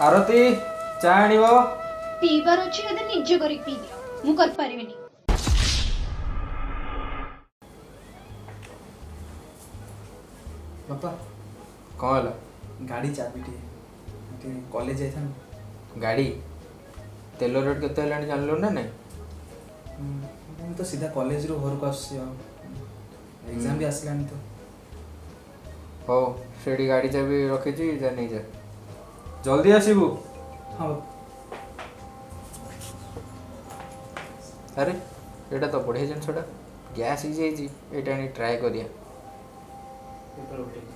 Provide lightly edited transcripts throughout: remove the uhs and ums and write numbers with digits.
आरती चा आनिब पीबार अच्छी यदि निजे कर पी दियो मु कर परिबिनी। बापा कौन है गाड़ी चाबी टे कॉलेज जाइथान गाड़ी तेल रेट केते हेलानी जानलो ना नहीं मैं तो सीधा कॉलेज रो घर को आसी एग्जाम भी आसलानी तो हो सेठी गाड़ी चाबी रखी जा नहीं जा जल्दी आसीबू। हाँ अरे एटा तो बढ़िया जिनसटा गैस ही जाइए एटा नहीं ट्राए करिया पेपर उठे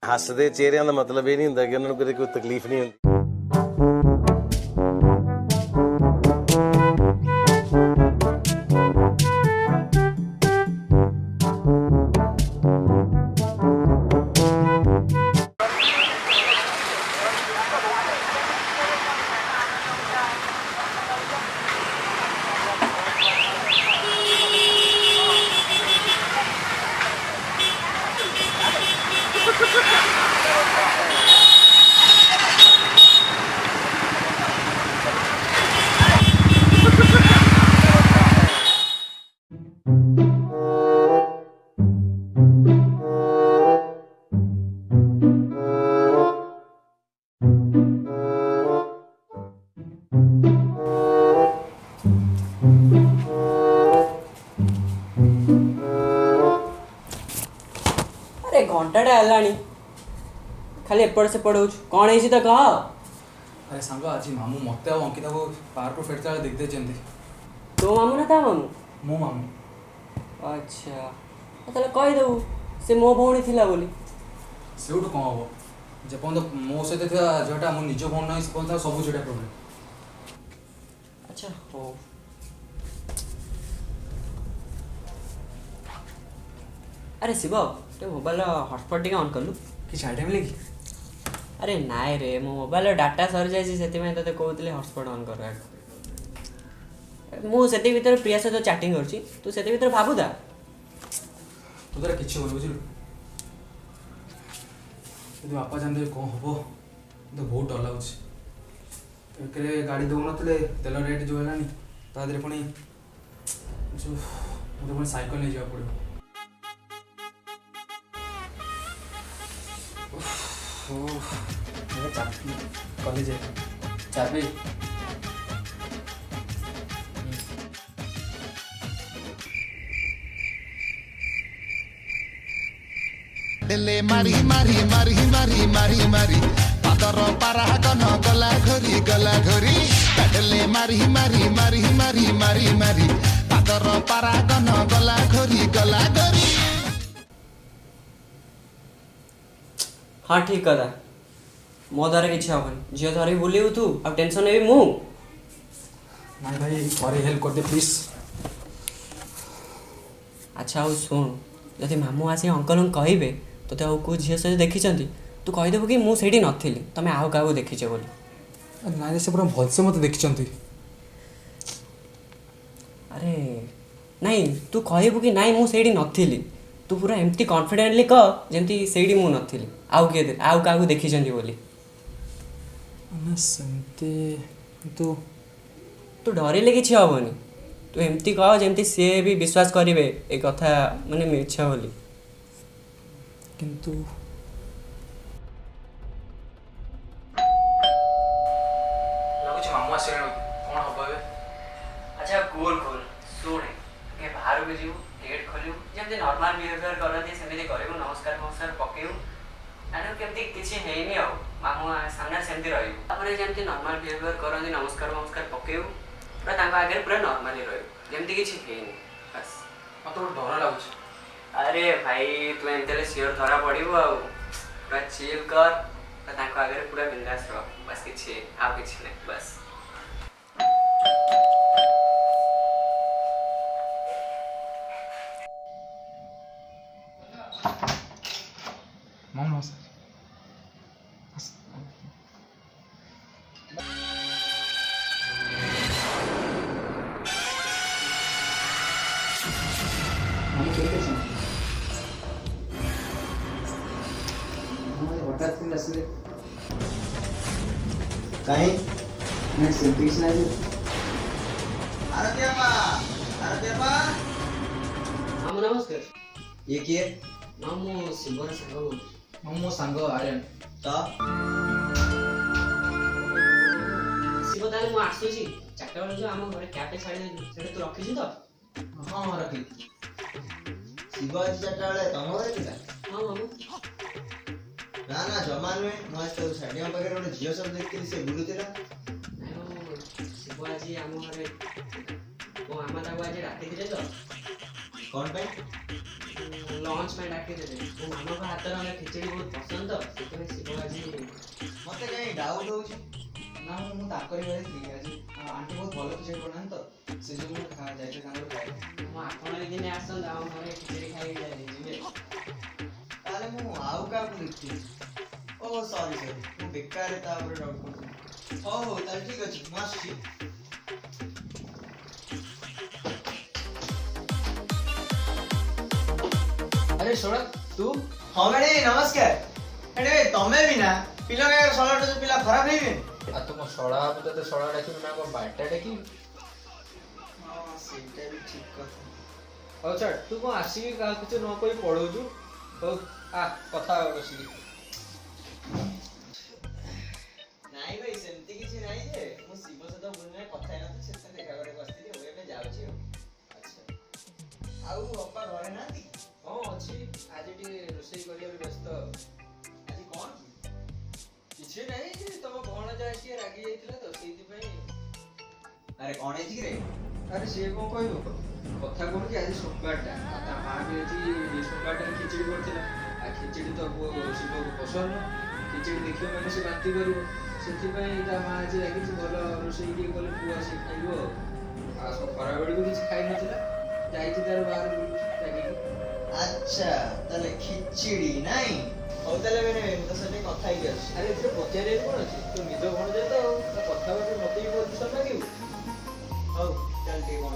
ਹੱਸਦੇ ਚਿਹਰਿਆਂ ਦਾ ਮਤਲਬ ਇਹ ਨਹੀਂ ਹੁੰਦਾ ਕਿ ਉਹਨਾਂ ਨੂੰ ਕਦੇ ਕੋਈ ਤਕਲੀਫ ਨਹੀਂ ਹੁੰਦੀ। घंटाटा है खाली एपट सेपट हो कौन है तो कह। अरे सांग आज मामू मत अंकिता को पार्क को फेरता देखते चलते तो मामू ना था मामू मो मामू अच्छा ताले कहीदेबू से मो भौणी थिला बोली से कौन हम जेपर्यंत मो सहित झीटा मो निज भौणी ना से सब झीटा प्रोब्लेम। अच्छा हो अरे शिव ते मोबाइल हॉटस्पॉट टी ऑन कलु कि टाइम लगी। अरे नाई रे मो मोबाइल डाटा सरी जाइए से तोते कहते हॉटस्पॉट ऑन कर मुझे भीतर प्रिया सहित चैटिंग कर तू से भीतर भावु था तू तार कि बुझलु बापा जानते कौन हम तो बहुत डर लगुच गाड़ी दौन तेल रेट जो है तादे पुणी मतलब पुणी साइकिल नहीं जावा पड़ो। कॉलेज चाबी दिले मारी मारी मारी मारी मारी मारी पादर पारा गन गला घोरी दिले मारी ମାରି ମାରି ମାରି ମାରି ମାରି ମାରି ପାଦର ପାରାଗନ ଗଲା ଘରି ଗଲା ଘରି। हाँ ठीक कदा मो द्वारा किसी हेनी झील धर बुलू तू आ टेंशन नेबी मु ନାଇଁ ଭାଇ ଘରେ ହେଲ୍ପ କରିଦେ ପ୍ଲିଜ୍। अच्छा आउ शुण जदि मामू आसी अंकल कहे तोते आउ को झील सहित देखी तू कहीदेबू कि मुझे नी तुम आउ क्या देखीच बोली। ନାଇଁ ସେ ପୁରା ଭଲସେ ମୋତେ ଦେଖିଛନ୍ତି। अरे नहीं तू कहबू कि नाई मुझे नथी तू पूरा एमती कॉन्फिडेंटली कह जमती सेठी मु नथी आउ किए आउ क्या देखी बोली। ମାନେ ସେମିତି କିନ୍ତୁ तू डरिले किसी हेनी तू एमती कह जमती सी भी विश्वास करेंगे ए कथा माने मिछ बोली। କିନ୍ତୁ ଲାଗୁଛି ମାମୁ ଆସିଲେଣି କ'ଣ ହବ ଏବେ? अच्छा कूल कूल शुणे ये बाहर को जीव गेट खोलू जमी नॉर्मल बिहेवियर करती सेमती करू नमस्कार नमस्कार पकेबू एंड केमती किसी हैनी आ मामू सामने सेमती रही जमी नॉर्मल बिहेवियर करती नमस्कार नमस्कार पकेबू पूरा आगे पूरा नॉर्मली रही किसी हैनी बस। ମୋତେ ଗୋଟେ ଡର ଲାଗୁଛି। अरे भाई तू एमती सियोर धरा पड़ू आ पूरा चिल कर आगे पूरा बिंदास रह बस किसी आउ किसी नहीं बस। ମାମୁ ନମସ୍କାର। ମାମୁ କେମିତି ଅଛନ୍ତି? ହଠାତ୍ କେମିତି ଆସିଲେ? କାହିଁ ନାଇଁ ସେମିତି କିଛି ନାହିଁ। ଆରତି ଆପା मामू नमस्कार ଇଏ କିଏ मामू शिवर सांग बोल ମାମୁ ମୋ ସାଙ୍ଗ ଆର୍ୟନ। ତ शिव ताले मु आसुची चारटा बेले जो आम घरे क्याबे छाड़ी देलु सेटा तू रखिछु तो ହଁ ହଁ ରଖି। ଶିବ ଆଜି 4ଟା ବେଳେ ତମ ଘରେ ଥିଲା? हां मामू ନା ନା ଜମା ନୁହେଁ। ମୁଁ ଆଜି ତାକୁ ଷ୍ଟାଡିୟମ ପାଖରେ ଗୋଟେ ଝିଅ ସହ ଦେଖିଥିଲି, ସେ ବୁଲୁଥିଲା। शिव आज आम घरे मो मामा ताको आज डाकी दिले तो କ'ଣ ପାଇଁ? लंच में डाकी दिले मो मामा को हाथ रे खिचड़ी बहुत पसंद तो सेते शिव आज ମତେ କାହିଁ ଡାଉଟ୍ ହଉଛି। ନା ମୁଁ ତାଙ୍କରି ଘରେ ଥିଲି ଆଜି। ଆଣ୍ଟି ବହୁତ ଭଲ ଖୁଚେଡ଼ି କରୁନାହାନ୍ତି ତ ସେ ଯୋଗୁଁ ମୁଁ ଯାଇଥିଲି ତାଙ୍କର ଖାଇବା। मो आपण दिन आसन आम घरे खिचड़ी खाई जाई जिबे ତାହେଲେ ମୁଁ ଆଉ କାହାକୁ ଦେଖିଥିଲି। ଓହ ସରି ମୁଁ ବେକାରରେ ତା ଉପରେ ଡାଉଟ୍ କରୁଥିଲି। ହଉ ତାହେଲେ ଠିକ୍ ଅଛି, ମୁଁ ଆସୁଛି। अरे शोण तू ହଁ ମ୍ୟାଡ଼ାମ ନମସ୍କାର। ମ୍ୟାଡ଼ାମ ତମେ ବି ନା ପିଲାଙ୍କ ଶଳାଟା ଯୋଉ ପିଲା ଖରାପ ହେଇବେ। आ तुम शड़ा तो शड़ा डाकी ना को बाटा डाकी। ହଁ ସେଇଟା ବି ଠିକ୍ କଥା। ହଉ ଛାଡ଼ ତୁ କ'ଣ ଆସିକି କାହା କିଛି ନ କହି ପଢ଼ଉଛୁ। ହଉ ଆ କଥା ବସିକି। ନାଇଁ ଭାଇ ସେମିତି କିଛି ନାହିଁ ଯେ ମୁଁ ଶିବ ସହିତ ବୁଲିରେ କଥା ହେଇନଥିଲି, ସେଥିପାଇଁ ଦେଖା କରିବାକୁ ଆସିଥିଲି। ମୁଁ ଏବେ ଯାଉଛି ଆଉ। ଆଚ୍ଛା ଆଉ ଅପା ଘରେ ନାହାନ୍ତି? ହଁ ଅଛି ଆଜି ଟିକେ ରୋଷେଇ କରିବାରେ ବ୍ୟସ୍ତ। ଆଜି କ'ଣ କି? କିଛି ନାହିଁ ଯେ ତମ ଭଣଜା ଟିକେ ରାଗି ଯାଇଥିଲା ତ ସେଇଥିପାଇଁ। ଆରେ କ'ଣ ହେଇଛି କି ରେ? ଆରେ ସିଏ କ'ଣ କହିବ କଥା କ'ଣ କି ଆଜି ସୋମବାରଟା ଆଉ ତା ମା ବି ଆଜି ସୋମବାରଟାରେ ଖିଚଡ଼ି କରିଥିଲା। ଆଉ ଖିଚଡ଼ି ତ ଶିବକୁ ପସନ୍ଦ ନୁହଁ। ଖିଚଡ଼ି ଦେଖିବ ମାନେ ସେ ବାନ୍ତି କରିବ, ସେଥିପାଇଁ ତା ମା ଆଜି ରାଗିଛି। ଭଲ ରୋଷେଇ ଟିକେ କଲେ ପୁଅ ଆସି ଖାଇବ ଆଉ ଖରାବେଳେ ବି କିଛି ଖାଇନଥିଲା, ଯାଇଛି ତାର ବାହାରେ ବୁଲୁଛି ରାଗିକି। ଆଚ୍ଛା ତାହେଲେ ଖିଚଡ଼ି ନାଇଁ? ହଉ ତାହେଲେ ମାନେ ମୁଁ ତ ସେଠି କଥା ହେଇକି ଆସୁଛି। ଆରେ ଏଥିରେ ପଚାରିବାକୁ କ'ଣ ଅଛି? ତୁ ନିଜ ଭଣଜା ତ ଆଉ ତା କଥାବାର୍ତ୍ତା ମତେ ବି ବହୁତ ସମୟ ଲାଗିବ। ହଉ ଚାଲ ଟିକେ କ'ଣ